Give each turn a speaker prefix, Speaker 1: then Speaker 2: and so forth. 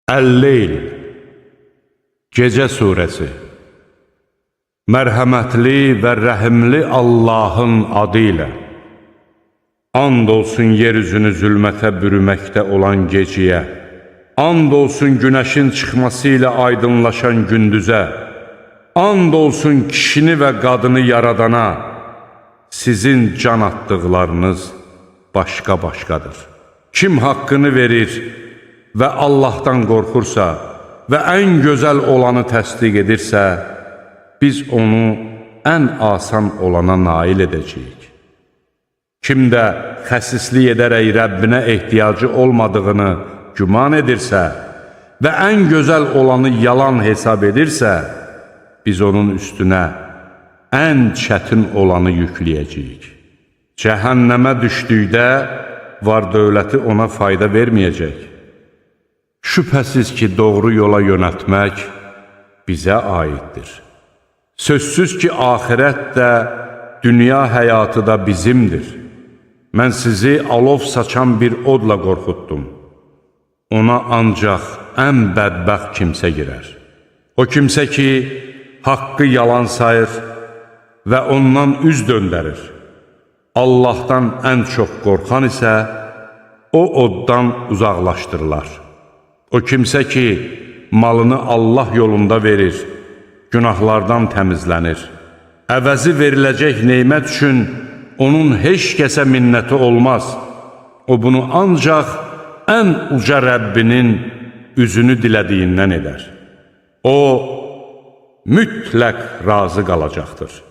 Speaker 1: Əl-Leyl, Gecə surəsi. Mərhəmətli və rəhimli Allahın adı ilə. And olsun yeryüzünü zülmətə bürüməkdə olan gecəyə, and olsun günəşin çıxması ilə aydınlaşan gündüzə, and olsun kişini və qadını yaradana. Sizin can atdıqlarınız başqa-başqadır. Kim haqqını verir və Allahdan qorxursa və ən gözəl olanı təsdiq edirsə, biz onu ən asan olana nail edəcəyik. Kim də xəsislik edərək Rəbbinə ehtiyacı olmadığını güman edirsə və ən gözəl olanı yalan hesab edirsə, biz onun üstünə ən çətin olanı yükləyəcəyik. Cəhənnəmə düşdükdə var dövləti ona fayda verməyəcək. Şübhəsiz ki, doğru yola yönəltmək bizə aiddir. Sözsüz ki, axirət də, dünya həyatı da bizimdir. Mən sizi alov saçan bir odla qorxutdum. Ona ancaq ən bədbəxt kimsə girər. O kimsə ki, haqqı yalan sayır və ondan üz döndərir. Allahdan ən çox qorxan isə o oddan uzaqlaşdırılar. O kimsə ki, malını Allah yolunda verir, günahlardan təmizlənir. Əvəzi veriləcək neymət üçün onun heç kəsə minnəti olmaz. O bunu ancaq ən uca Rəbbinin üzünü dilədiyindən edər. O, mütləq razı qalacaqdır.